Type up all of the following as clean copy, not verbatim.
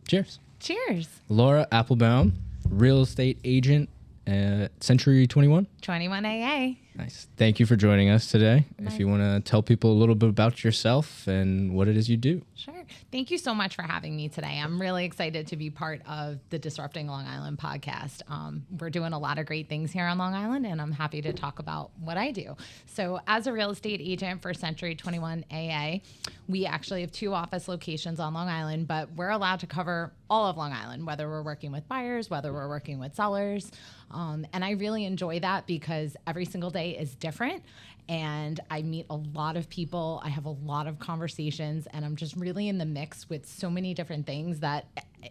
Cheers. Cheers. Laura Applebaum, real estate agent at Century 21. 21 AA. Nice. Thank you for joining us today. If you want to tell people a little bit about yourself and what it is you do. Sure. Thank you so much for having me today. I'm really excited to be part of the Disrupting Long Island podcast. We're doing a lot of great things here on Long Island, and I'm happy to talk about what I do. So as a real estate agent for Century 21 AA, we actually have 2 office locations on Long Island, but we're allowed to cover all of Long Island, whether we're working with buyers, whether we're working with sellers. And I really enjoy that because every single day is different. And I meet a lot of people. I have a lot of conversations, and I'm just really in the mix with so many different things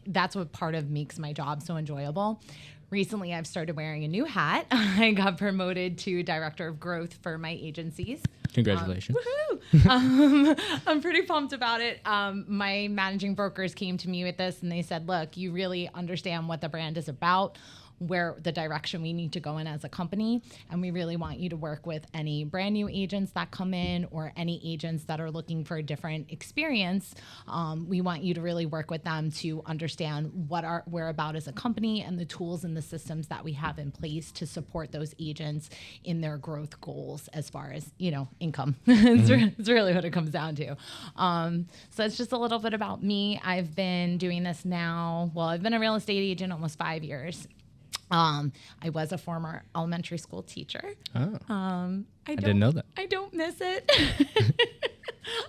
that's what part of makes my job so enjoyable. Recently, I've started wearing a new hat. I got promoted to Director of Growth for my agencies. Congratulations. Woohoo! I'm pretty pumped about it. My managing brokers came to me with this, and they said, look, you really understand what the brand is about, where the direction we need to go in as a company. And we really want you to work with any brand new agents that come in or any agents that are looking for a different experience. We want you to really work with them to understand what we're about as a company and the tools and the systems that we have in place to support those agents in their growth goals as far as, income. It's really what it comes down to. So it's just a little bit about me. I've been doing this now. Well, I've been a real estate agent almost 5 years. I was a former elementary school teacher. Oh, I didn't know that. I don't miss it.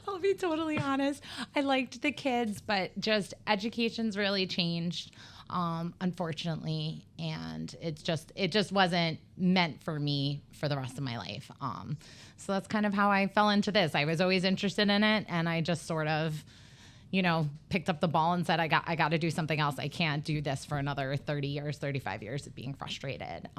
I'll be totally honest. I liked the kids, but just education's really changed, unfortunately, and it just wasn't meant for me for the rest of my life. So that's kind of how I fell into this. I was always interested in it, and I just sort of picked up the ball and said, I got to do something else. I can't do this for another 30 years, 35 years of being frustrated.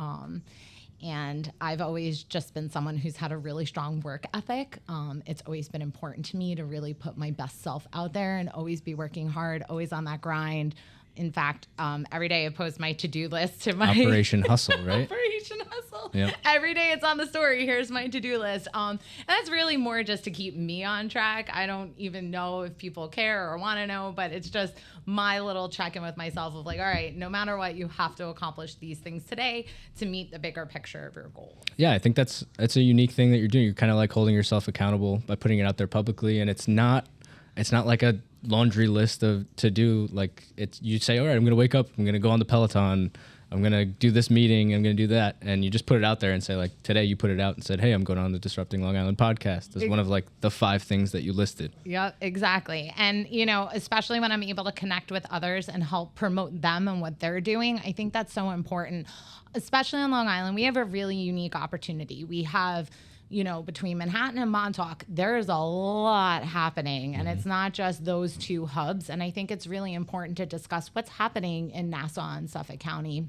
And I've always just been someone who's had a really strong work ethic. It's always been important to me to really put my best self out there and always be working hard, always on that grind. In fact, every day I post my to-do list to my Operation Hustle, right? Operation Hustle. Yep. Every day it's on the story. Here's my to-do list. And that's really more just to keep me on track. I don't even know if people care or want to know, but it's just my little check-in with myself of like, all right, no matter what, you have to accomplish these things today to meet the bigger picture of your goals. Yeah, I think that's a unique thing that you're doing. You're kind of like holding yourself accountable by putting it out there publicly, and it's not like a laundry list of to do. Like, it's, you say, all right, I'm going to wake up, I'm going to go on the Peloton, I'm going to do this meeting, I'm going to do that. And you just put it out there and say, like, today you put it out and said, hey, I'm going on the Disrupting Long Island podcast as one of like the 5 things that you listed. Yeah, exactly. And, especially when I'm able to connect with others and help promote them and what they're doing, I think that's so important, especially on Long Island. We have a really unique opportunity. We have, between Manhattan and Montauk, there is a lot happening, and it's not just those 2 hubs. And I think it's really important to discuss what's happening in Nassau and Suffolk County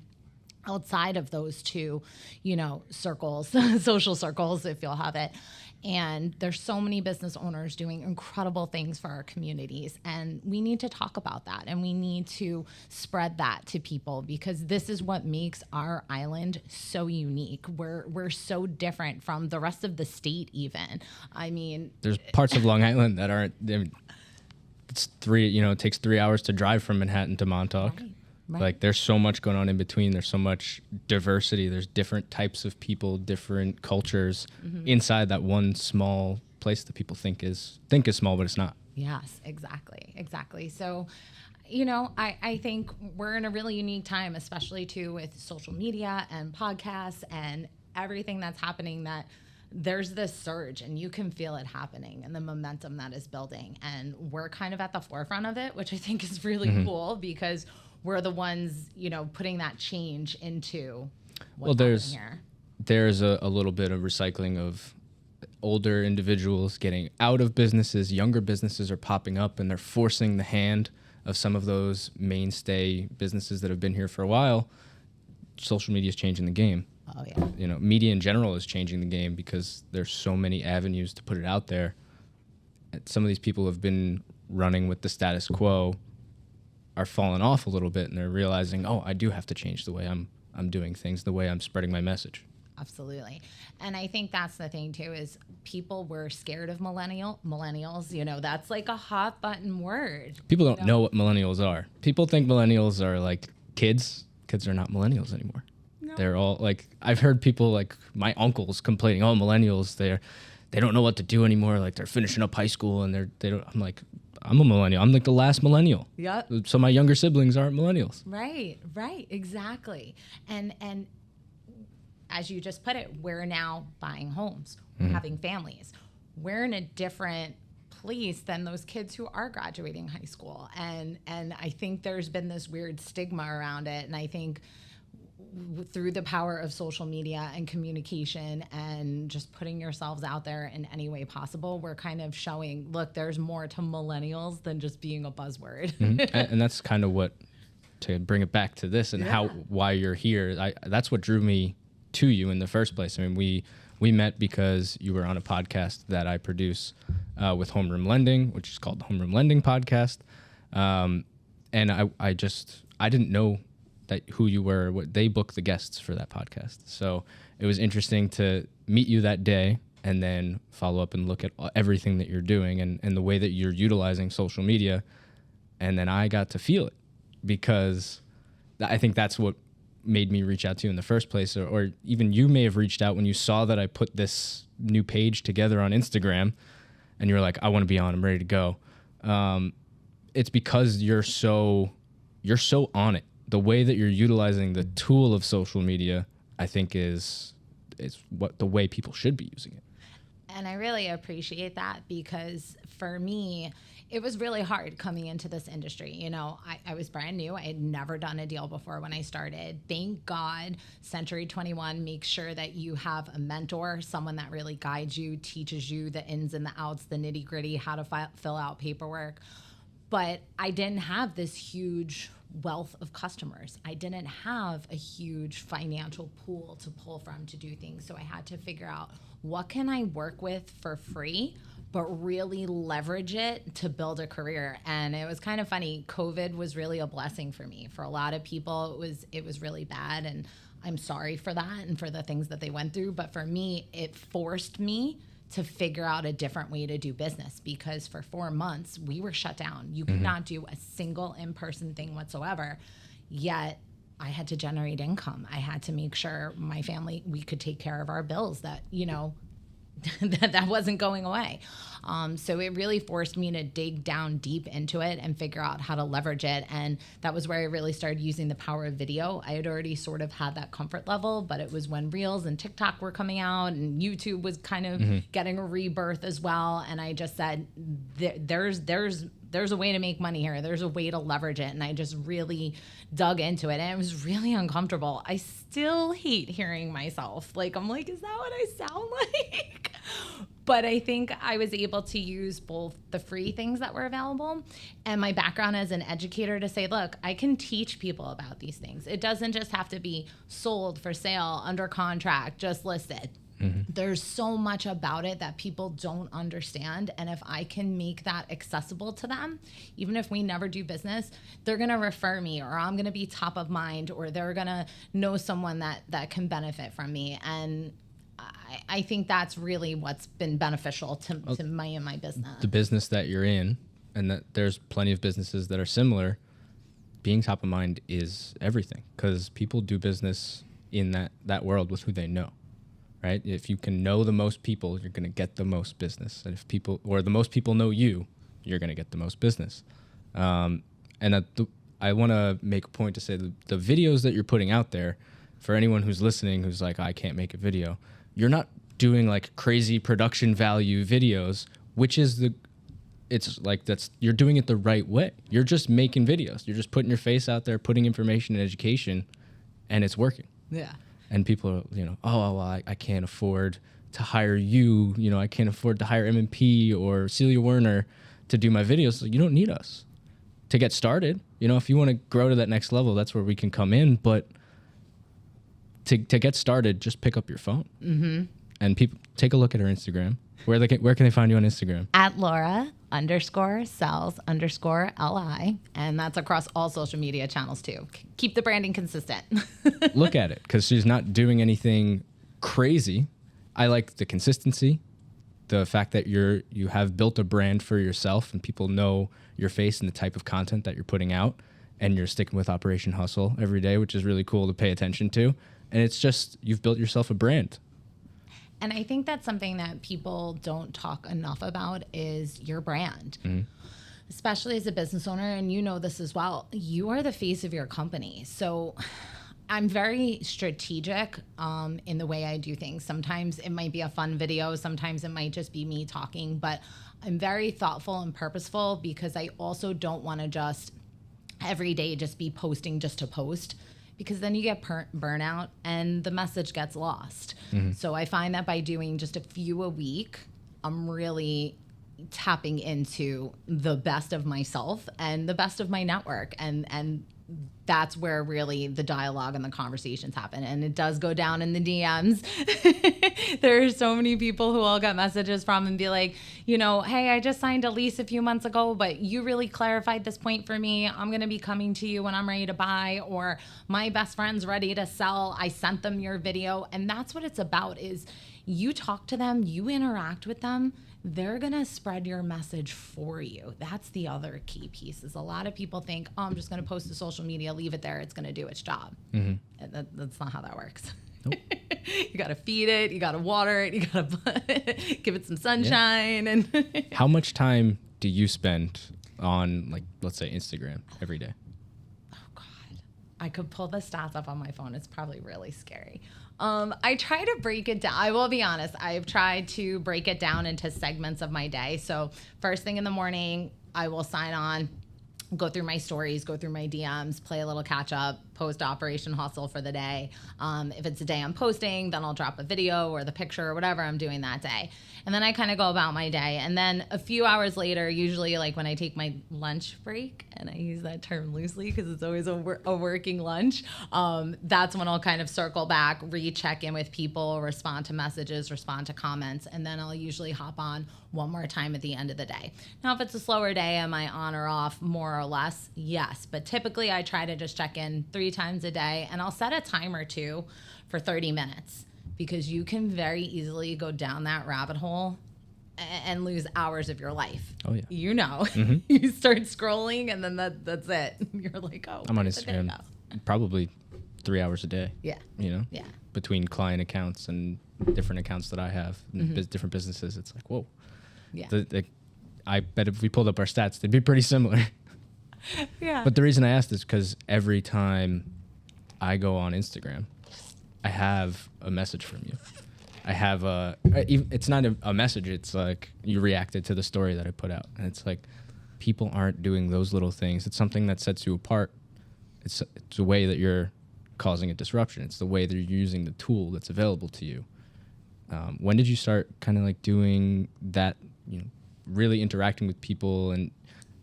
outside of those 2, circles, social circles, if you'll have it. And there's so many business owners doing incredible things for our communities. And we need to talk about that, and we need to spread that to people, because this is what makes our island so unique. We're so different from the rest of the state even. I mean, there's parts of Long Island that aren't, it's 3, it takes 3 hours to drive from Manhattan to Montauk. Right. Like, there's so much going on in between. There's so much diversity. There's different types of people, different cultures inside that one small place that people think is small, but it's not. Yes, exactly. So, I think we're in a really unique time, especially too with social media and podcasts and everything that's happening, that there's this surge and you can feel it happening and the momentum that is building. And we're kind of at the forefront of it, which I think is really cool, because we're the ones, putting that change into what's happening here. There's a little bit of recycling of older individuals getting out of businesses. Younger businesses are popping up, and they're forcing the hand of some of those mainstay businesses that have been here for a while. Social media is changing the game. Oh, yeah. Media in general is changing the game because there's so many avenues to put it out there. Some of these people have been running with the status quo, are falling off a little bit, and they're realizing, oh, I do have to change the way I'm doing things, the way I'm spreading my message. absolutely. And I think that's the thing too, is people were scared of millennials. You know, that's like a hot button word. People don't know what millennials are. People think millennials are like kids. Kids are not millennials anymore. No. They're all like, I've heard people like my uncles complaining, oh, millennials, they don't know what to do anymore. Like they're finishing up high school and they don't, I'm like, I'm a millennial. I'm like the last millennial. Yep. So my younger siblings aren't millennials. Right, exactly. And as you just put it, we're now buying homes, we're having families. We're in a different place than those kids who are graduating high school. And I think there's been this weird stigma around it. And I think through the power of social media and communication and just putting yourselves out there in any way possible, we're kind of showing, look, there's more to millennials than just being a buzzword. And that's kind of what, to bring it back to this and why you're here, that's what drew me to you in the first place. I mean, we met because you were on a podcast that I produce with Homeroom Lending, which is called the Homeroom Lending Podcast. And I didn't know that who you were. They booked the guests for that podcast. So it was interesting to meet you that day and then follow up and look at everything that you're doing and the way that you're utilizing social media. And then I got to feel it because I think that's what made me reach out to you in the first place. Or even you may have reached out when you saw that I put this new page together on Instagram and you were like, I want to be on, I'm ready to go. It's because you're so on it. The way that you're utilizing the tool of social media, I think is what the way people should be using it. And I really appreciate that because for me, it was really hard coming into this industry. You know, I was brand new. I had never done a deal before when I started. Thank God Century 21 makes sure that you have a mentor, someone that really guides you, teaches you the ins and the outs, the nitty gritty, how to fill out paperwork. But I didn't have this huge wealth of customers. I didn't have a huge financial pool to pull from to do things. So I had to figure out what can I work with for free, but really leverage it to build a career. And it was kind of funny. COVID was really a blessing for me. For a lot of people, it was really bad. And I'm sorry for that and for the things that they went through. But for me, it forced me to figure out a different way to do business because for 4 months we were shut down. You could not do a single in-person thing whatsoever. Yet I had to generate income. I had to make sure my family, we could take care of our bills that, you know, that wasn't going away. So it really forced me to dig down deep into it and figure out how to leverage it. And that was where I really started using the power of video. I had already sort of had that comfort level, but it was when Reels and TikTok were coming out and YouTube was kind of getting a rebirth as well. And I just said, there's a way to make money here. There's a way to leverage it. And I just really dug into it. And it was really uncomfortable. I still hate hearing myself. Like, I'm like, is that what I sound like? But I think I was able to use both the free things that were available and my background as an educator to say, look, I can teach people about these things. It doesn't just have to be sold, for sale, under contract, just listed. There's so much about it that people don't understand. And if I can make that accessible to them, even if we never do business, they're going to refer me, or I'm going to be top of mind, or they're going to know someone that can benefit from me. And I think that's really what's been beneficial to my business. The business that you're in, and that there's plenty of businesses that are similar, being top of mind is everything, because people do business in that world with who they know. Right? If you can know the most people, you're going to get the most business. And if the most people know you, you're going to get the most business. And I want to make a point to say the videos that you're putting out there, for anyone who's listening who's like, I can't make a video, you're not doing like crazy production value videos, which is you're doing it the right way. You're just making videos. You're just putting your face out there, putting information and education, and it's working. Yeah. And people are, well, I can't afford to hire you. I can't afford to hire M&P or Celia Werner to do my videos. So you don't need us to get started. If you want to grow to that next level, that's where we can come in. But to get started, just pick up your phone. And people take a look at her Instagram. Where can they find you on Instagram? At Laura_sells_li. And that's across all social media channels too. Keep the branding consistent. Look at it, because she's not doing anything crazy. I like the consistency, the fact that you have built a brand for yourself and people know your face and the type of content that you're putting out, and you're sticking with Operation Hustle every day, which is really cool to pay attention to. And it's just, you've built yourself a brand. And I think that's something that people don't talk enough about is your brand. Mm-hmm. Especially as a business owner, and you know this as well, you are the face of your company. So I'm very strategic in the way I do things. Sometimes it might be a fun video. Sometimes it might just be me talking. But I'm very thoughtful and purposeful because I also don't want to just every day just be posting just to post, because then you get burnout and the message gets lost. Mm-hmm. So I find that by doing just a few a week, I'm really tapping into the best of myself and the best of my network. And that's where really the dialogue and the conversations happen. And it does go down in the DMs. There are so many people who I'll get messages from and be like, you know, hey, I just signed a lease a few months ago, but you really clarified this point for me. I'm going to be coming to you when I'm ready to buy, or my best friend's ready to sell. I sent them your video. And that's what it's about, is you talk to them, you interact with them, they're going to spread your message for you. That's the other key piece. Is a lot of people think, oh, I'm just going to post to social media, leave it there, it's going to do its job. Mm-hmm. That's not how that works. Nope. You got to feed it, you got to water it, you got to give it some sunshine. Yeah. And how much time do you spend on, like, let's say Instagram every day? Oh God, I could pull the stats up on my phone. It's probably really scary. I try to break it down. I will be honest. I've tried to break it down into segments of my day. So first thing in the morning, I will sign on, go through my stories, go through my DMs, play a little catch up, post Operation Hustle for the day. If it's a day I'm posting, then I'll drop a video or the picture or whatever I'm doing that day. And then I kind of go about my day. And then a few hours later, usually like when I take my lunch break, and I use that term loosely because it's always a working lunch, that's when I'll kind of circle back, recheck in with people, respond to messages, respond to comments, and then I'll usually hop on one more time at the end of the day. Now, if it's a slower day, am I on or off more or less? Yes. But typically I try to just check in 3 times a day, and I'll set a timer too for 30 minutes. Because you can very easily go down that rabbit hole and lose hours of your life. Oh, yeah. You know, mm-hmm. You start scrolling and then that's it. You're like, oh, I'm on Instagram probably 3 hours a day. Yeah. You know? Yeah. Between client accounts and different accounts that I have, mm-hmm. different businesses, it's like, whoa. Yeah. I bet if we pulled up our stats, they'd be pretty similar. Yeah. But the reason I asked is because every time I go on Instagram, I have a message from you. I have it's not a message. It's like you reacted to the story that I put out. And it's like, people aren't doing those little things. It's something that sets you apart. It's a way that you're causing a disruption. It's the way that you're using the tool that's available to you. When did you start kind of like doing that, you know, really interacting with people? And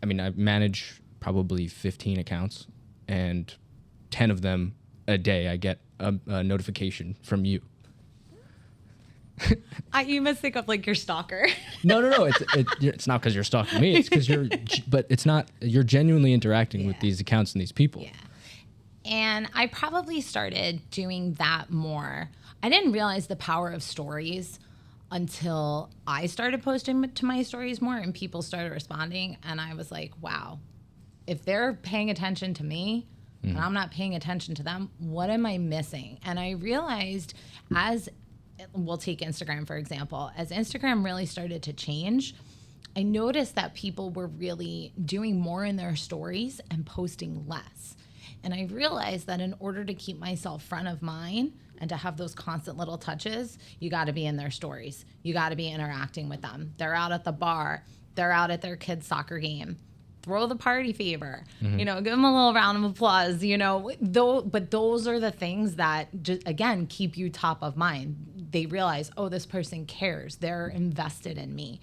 I mean, I manage probably 15 accounts, and 10 of them a day I get a notification from you. You must think of like your stalker. No. It's not because you're stalking me. It's because but it's not. You're genuinely interacting with these accounts and these people. Yeah. And I probably started doing that more. I didn't realize the power of stories until I started posting to my stories more and people started responding. And I was like, wow, if they're paying attention to me, and I'm not paying attention to them, what am I missing? And I realized, we'll take Instagram, for example, as Instagram really started to change, I noticed that people were really doing more in their stories and posting less. And I realized that in order to keep myself front of mind and to have those constant little touches, you got to be in their stories. You got to be interacting with them. They're out at the bar. They're out at their kid's soccer game. Throw the party favor, mm-hmm. you know, give them a little round of applause, you know, but those are the things that just, again, keep you top of mind. They realize, oh, this person cares. They're invested in me.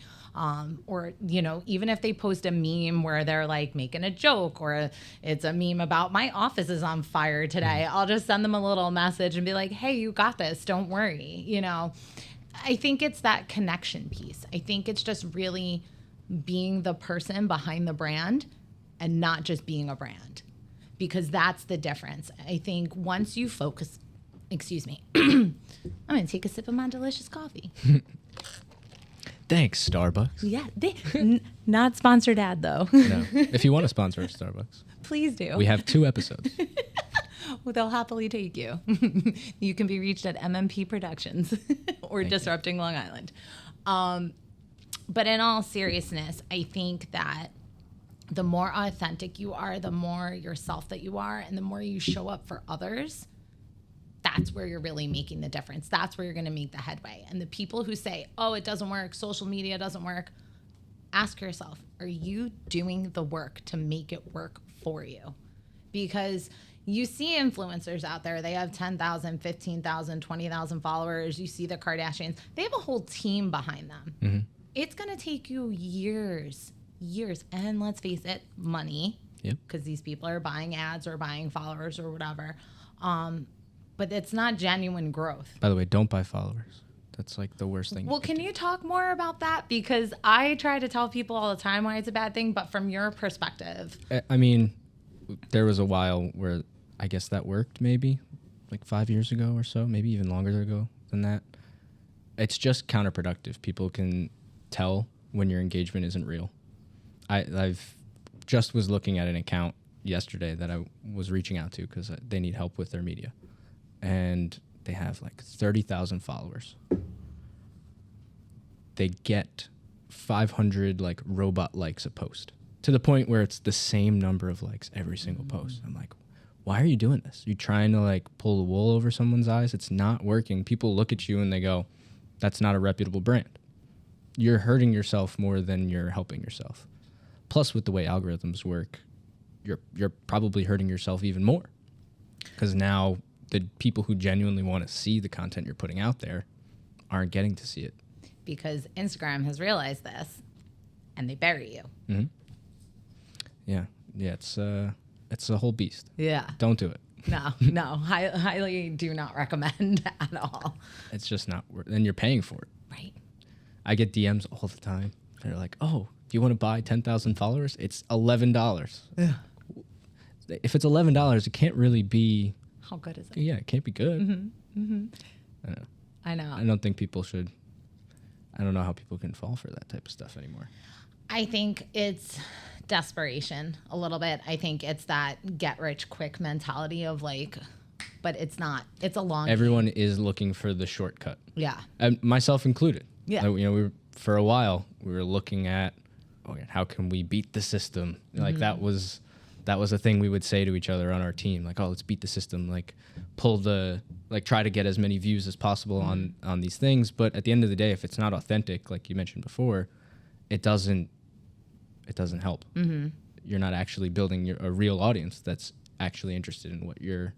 Or, you know, even if they post a meme where they're like making a joke, or it's a meme about my office is on fire today, mm-hmm. I'll just send them a little message and be like, hey, you got this. Don't worry. You know, I think it's that connection piece. I think it's just really being the person behind the brand and not just being a brand, because that's the difference. I think once you focus Excuse me. I'm going to take a sip of my delicious coffee. Thanks, Starbucks. Yeah. Not sponsored ad, though. No. If you want to sponsor us, Starbucks, Please do. we have 2 episodes. Well, they'll happily take you. You can be reached at MMP Productions or Disrupting Long Island. But in all seriousness, I think that the more authentic you are, the more yourself that you are, and the more you show up for others, that's where you're really making the difference. That's where you're going to make the headway. And the people who say, oh, it doesn't work, social media doesn't work, ask yourself, are you doing the work to make it work for you? Because you see influencers out there, they have 10,000, 15,000, 20,000 followers. You see the Kardashians, they have a whole team behind them. Mm-hmm. It's going to take you years. And let's face it, money, because these people are buying ads or buying followers or whatever. But it's not genuine growth. By the way, don't buy followers. That's like the worst thing. Well, can you talk more about that? Because I try to tell people all the time why it's a bad thing, but from your perspective. I mean, there was a while where I guess that worked, maybe like 5 years ago or so, maybe even longer ago than that. It's just counterproductive. People can tell when your engagement isn't real. I've just was looking at an account yesterday that I was reaching out to because they need help with their media. And they have like 30,000 followers. They get 500 like robot likes a post, to the point where it's the same number of likes every single post. I'm like, why are you doing this? You trying to like pull the wool over someone's eyes? It's not working. People look at you and they go, that's not a reputable brand. You're hurting yourself more than you're helping yourself. Plus, with the way algorithms work, you're probably hurting yourself even more, because now the people who genuinely want to see the content you're putting out there aren't getting to see it. Because Instagram has realized this, and they bury you. Mm-hmm. Yeah, it's a whole beast. Yeah. Don't do it. No, highly do not recommend at all. It's just not worth it. And you're paying for it. Right. I get DMs all the time. They're like, oh, do you want to buy 10,000 followers? It's $11. Yeah. If it's $11, it can't really be... How good is it? Yeah, it can't be good. Mm-hmm. Mm-hmm. I know. I don't think people should... I don't know how people can fall for that type of stuff anymore. I think it's desperation a little bit. I think it's that get-rich-quick mentality of like... But it's not. It's a long... Everyone is looking for the shortcut. Yeah. And myself included. Yeah. For a while, we were looking at, how can we beat the system? Mm-hmm. Like that was a thing we would say to each other on our team. Like, oh, let's beat the system. Like, try to get as many views as possible on these things. But at the end of the day, if it's not authentic, like you mentioned before, it doesn't help. Mm-hmm. You're not actually building a real audience that's actually interested in what you're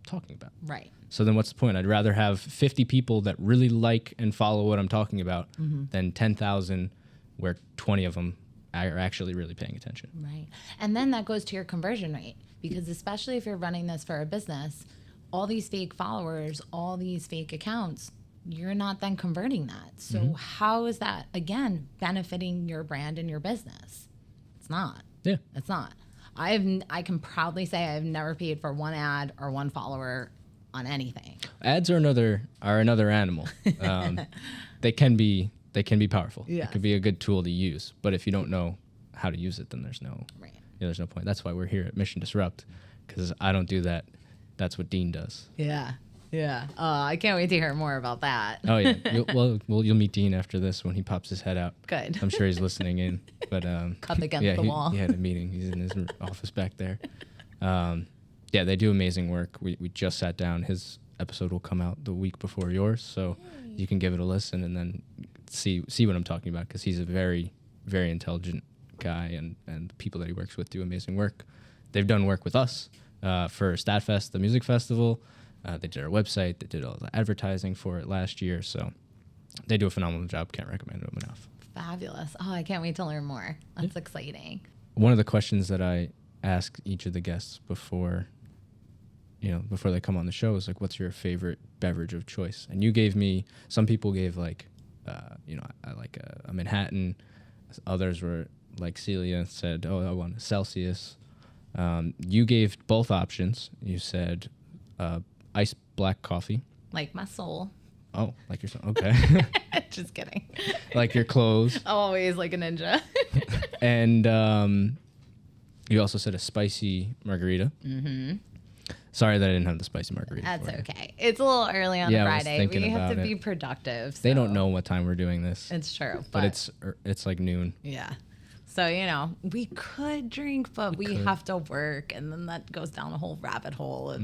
talking about. Right. So then what's the point? I'd rather have 50 people that really like and follow what I'm talking about than 10,000 where 20 of them are actually really paying attention. Right. And then that goes to your conversion rate, because especially if you're running this for a business, all these fake followers, all these fake accounts, you're not then converting that. So how is that, again, benefiting your brand and your business? It's not. Yeah. It's not. I can proudly say I've never paid for one ad or one follower on anything. Ads are another animal. They can be powerful. Yes. It could be a good tool to use, but if you don't know how to use it, then there's no point. That's why we're here at Mission Disrupt, because I don't do that. That's what Dean does. Yeah. I can't wait to hear more about that. Oh yeah. You'll meet Dean after this when he pops his head out. Good. I'm sure he's listening in. But Up against the wall. He had a meeting. He's in his office back there. Yeah, they do amazing work. We just sat down. His episode will come out the week before yours, so you can give it a listen and then see what I'm talking about, because he's a very, very intelligent guy, and the people that he works with do amazing work. They've done work with us for Statfest, the music festival. They did our website. They did all the advertising for it last year, so they do a phenomenal job. Can't recommend them enough. Fabulous. Oh, I can't wait to learn more. That's exciting. One of the questions that I ask each of the guests before they come on the show is like, what's your favorite beverage of choice? And you gave me, some people gave like, I like a Manhattan. Others were like Celia said, oh, I want a Celsius. You gave both options. You said black coffee. Like my soul. Oh, like yourself. Okay. Just kidding. Like your clothes. Always like a ninja. And you also said a spicy margarita. Mm-hmm. Sorry that I didn't have the spicy margarita. That's okay. It's a little early on a Friday. We have to it. be productive. So. They don't know what time we're doing this. It's true. But it's like noon. Yeah. So, we could drink, but we have to work. And then that goes down a whole rabbit hole of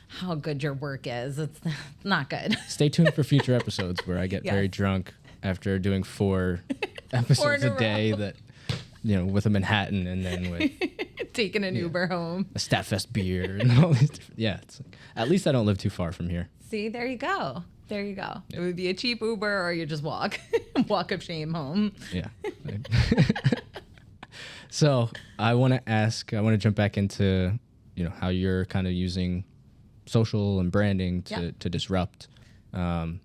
how good your work is. It's not good. Stay tuned for future episodes where I get very drunk after doing 4 episodes a day that, with a Manhattan and then with taking an Uber home, a Statfest beer and all these different, it's like, at least I don't live too far from here. See, there you go. It would be a cheap Uber, or you just walk of shame home. Yeah. So I want to jump back into, how you're kind of using social and branding to disrupt. Do you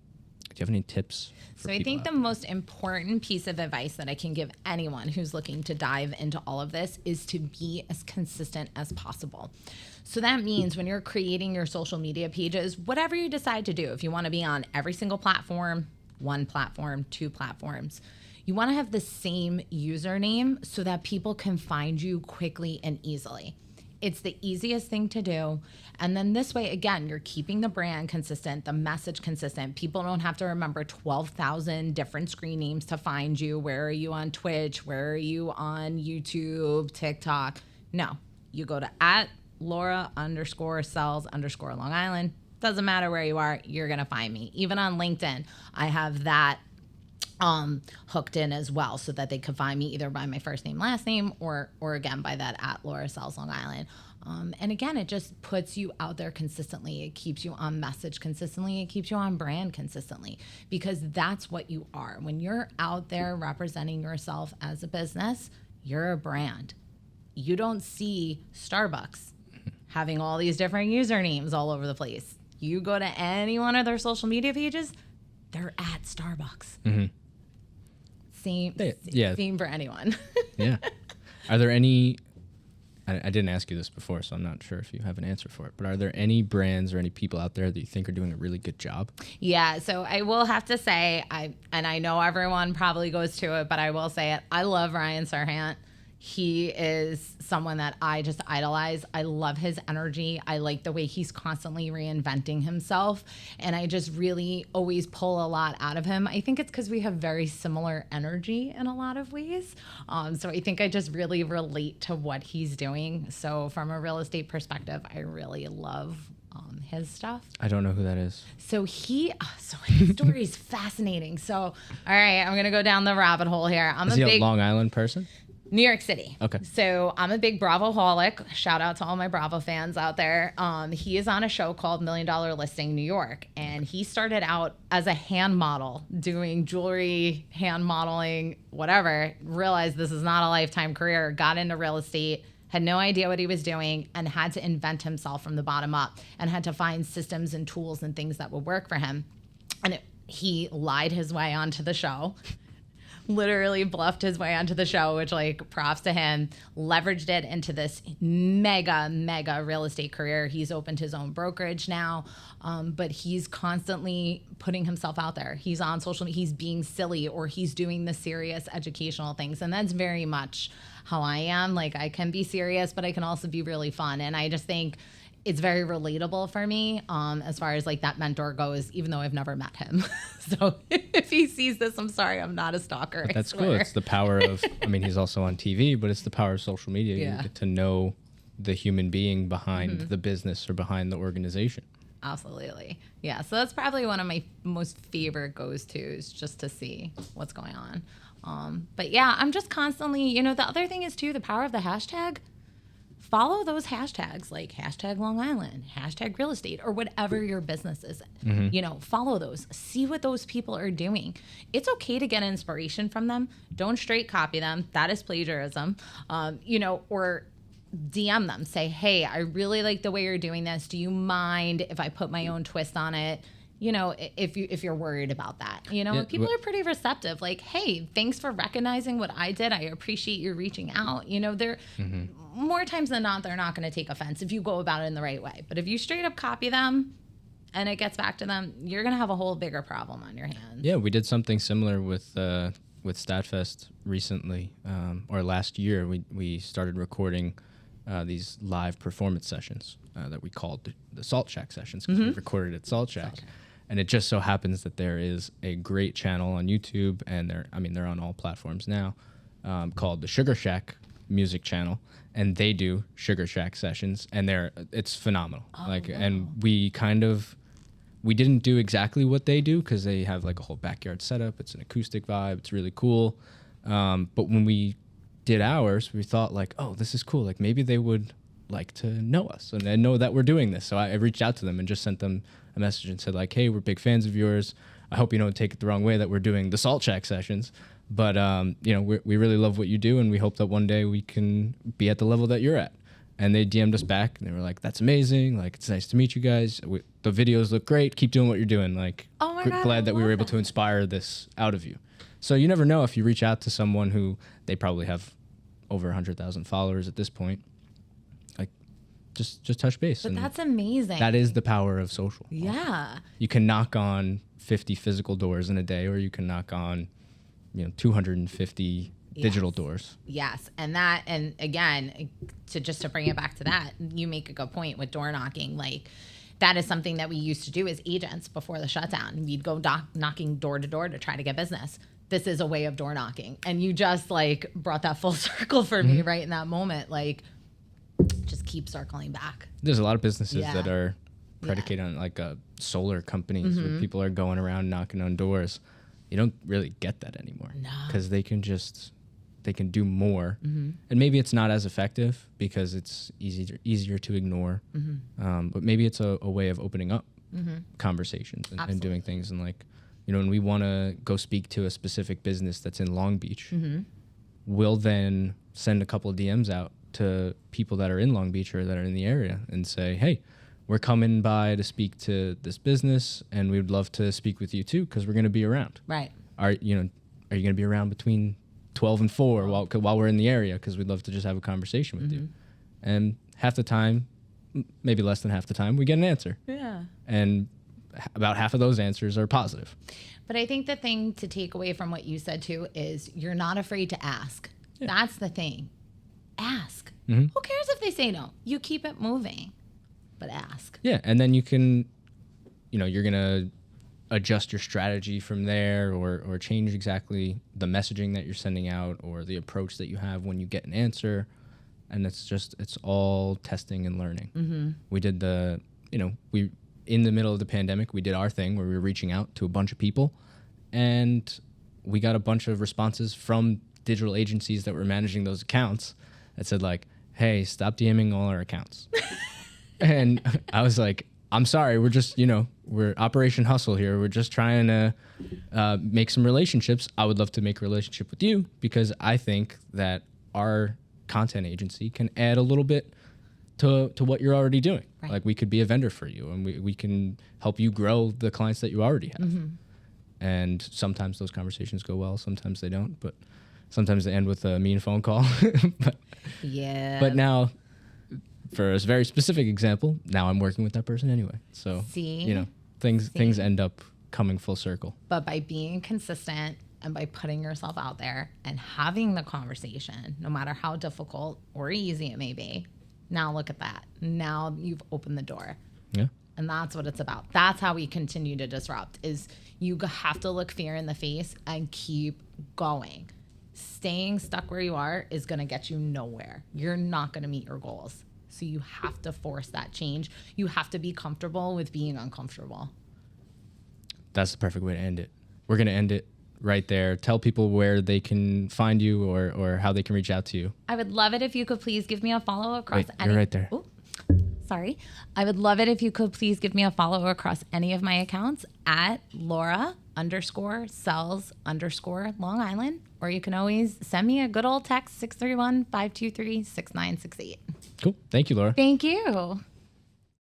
have any tips? So I think the most important piece of advice that I can give anyone who's looking to dive into all of this is to be as consistent as possible. So that means when you're creating your social media pages, whatever you decide to do, if you want to be on every single platform, 1 platform, 2 platforms, you want to have the same username so that people can find you quickly and easily. It's the easiest thing to do. And then this way, again, you're keeping the brand consistent, the message consistent. People don't have to remember 12,000 different screen names to find you. Where are you on Twitch? Where are you on YouTube, TikTok? No, you go to @Laura_sells_Long Island. Doesn't matter where you are, you're going to find me. Even on LinkedIn, I have that hooked in as well, so that they could find me either by my first name, last name, or again by that @LauraSellsLong Island. And again, it just puts you out there consistently. It keeps you on message consistently. It keeps you on brand consistently, because that's what you are. When you're out there representing yourself as a business, you're a brand. You don't see Starbucks having all these different usernames all over the place. You go to any one of their social media pages, they're at Starbucks. Mm-hmm. Same for anyone. Yeah. Are there any, I didn't ask you this before, so I'm not sure if you have an answer for it, but are there any brands or any people out there that you think are doing a really good job? Yeah, so I will have to say, I know everyone probably goes to it, but I will say it. I love Ryan Serhant. He is someone that I just idolize. I love his energy. I like the way he's constantly reinventing himself. And I just really always pull a lot out of him. I think it's because we have very similar energy in a lot of ways. So I think I just really relate to what he's doing. So from a real estate perspective, I really love his stuff. I don't know who that is. So his story is fascinating. So, all right, I'm going to go down the rabbit hole here. Is he a Long Island person? New York City. Okay. So I'm a big Bravo-holic. Shout out to all my Bravo fans out there. He is on a show called $1 Million Listing New York. And he started out as a hand model, doing jewelry, hand modeling, whatever. Realized this is not a lifetime career. Got into real estate. Had no idea what he was doing, and had to invent himself from the bottom up, and had to find systems and tools and things that would work for him. And he lied his way onto the show. Literally bluffed his way onto the show, which, like, props to him. Leveraged it into this mega real estate career. He's opened his own brokerage now, but he's constantly putting himself out there. He's on social media. He's being silly, or he's doing the serious educational things, and that's very much how I am. Like, I can be serious, but I can also be really fun, and I just think it's very relatable for me as far as like that mentor goes, even though I've never met him. So if he sees this, I'm sorry, I'm not a stalker. But that's cool. It's the power of, I mean, he's also on TV, but it's the power of social media. Yeah. You get to know the human being behind the business or behind the organization. Absolutely. Yeah. So that's probably one of my most favorite goes-tos, just to see what's going on. But yeah, I'm just constantly, the other thing is too, the power of the hashtag. Follow those hashtags, like hashtag Long Island, hashtag real estate, or whatever your business is. Mm-hmm. Follow those. See what those people are doing. It's okay to get inspiration from them. Don't straight copy them. That is plagiarism. Or DM them. Say, hey, I really like the way you're doing this. Do you mind if I put my own twist on it? If you're worried about that, people are pretty receptive. Like, hey, thanks for recognizing what I did. I appreciate you reaching out. They're more times than not, they're not going to take offense if you go about it in the right way. But if you straight up copy them, and it gets back to them, you're going to have a whole bigger problem on your hands. Yeah, we did something similar with StatFest recently, or last year. We started recording these live performance sessions that we called the Salt Shack sessions, because we recorded at Salt Shack. And it just so happens that there is a great channel on YouTube, and they're on all platforms now, called the Sugar Shack music channel, and they do Sugar Shack sessions, and it's phenomenal. And we didn't do exactly what they do, because they have like a whole backyard setup. It's an acoustic vibe. It's really cool. But when we did ours, we thought like, oh, this is cool. Like maybe they would like to know us and know that we're doing this. So I reached out to them and just sent them a message and said like, hey, we're big fans of yours. I hope you don't take it the wrong way that we're doing the Salt Shack sessions. But, we really love what you do, and we hope that one day we can be at the level that you're at. And they DM'd us back, and they were like, that's amazing. Like, it's nice to meet you guys. The videos look great. Keep doing what you're doing. Like, oh my God, glad that we were able to inspire this out of you. So you never know if you reach out to someone who they probably have over 100,000 followers at this point. Like, just touch base. But that's amazing. That is the power of social. Yeah. You can knock on 50 physical doors in a day, or you can knock on 250 digital doors. Yes. And again, to bring it back to that, you make a good point with door knocking. Like, that is something that we used to do as agents before the shutdown. We'd go knocking door to door to try to get business. This is a way of door knocking. And you just like brought that full circle for me right in that moment. Like, just keep circling back. There's a lot of businesses that are predicated on like solar companies where people are going around knocking on doors. You don't really get that anymore, because they can do more, and maybe it's not as effective because it's easier to ignore. But maybe it's a way of opening up conversations and doing things. And like, when we want to go speak to a specific business that's in Long Beach, we'll then send a couple of DMs out to people that are in Long Beach or that are in the area and say, hey, we're coming by to speak to this business, and we would love to speak with you too, because we're going to be around. Right. Are you going to be around between 12 and 4 while we're in the area? Because we'd love to just have a conversation with you. And half the time, maybe less than half the time, we get an answer. Yeah. And about half of those answers are positive. But I think the thing to take away from what you said too is you're not afraid to ask. Yeah. That's the thing. Ask. Who cares if they say no? You keep it moving. But ask. Yeah, and then you can, you're going to adjust your strategy from there, or change exactly the messaging that you're sending out, or the approach that you have when you get an answer. And it's all testing and learning. We did in the middle of the pandemic, we did our thing where we were reaching out to a bunch of people, and we got a bunch of responses from digital agencies that were managing those accounts that said like, hey, stop DMing all our accounts. And I was like, I'm sorry, we're just, we're Operation Hustle here. We're just trying to make some relationships. I would love to make a relationship with you, because I think that our content agency can add a little bit to what you're already doing. Right. Like, we could be a vendor for you, and we can help you grow the clients that you already have. And sometimes those conversations go well, sometimes they don't, but sometimes they end with a mean phone call. But now, for a very specific example, now I'm working with that person anyway. So, things end up coming full circle. But by being consistent and by putting yourself out there and having the conversation, no matter how difficult or easy it may be, now look at that. Now you've opened the door. Yeah. And that's what it's about. That's how we continue to disrupt, is you have to look fear in the face and keep going. Staying stuck where you are is going to get you nowhere. You're not going to meet your goals. So you have to force that change. You have to be comfortable with being uncomfortable. That's the perfect way to end it. We're going to end it right there. Tell people where they can find you, or how they can reach out to you. I would love it if you could please give me a follow across You're right there. Ooh, sorry. I would love it if you could please give me a follow across any of my accounts at Laura_sells_Long Island. Or you can always send me a good old text, 631-523-6968. Cool. Thank you, Laura. Thank you.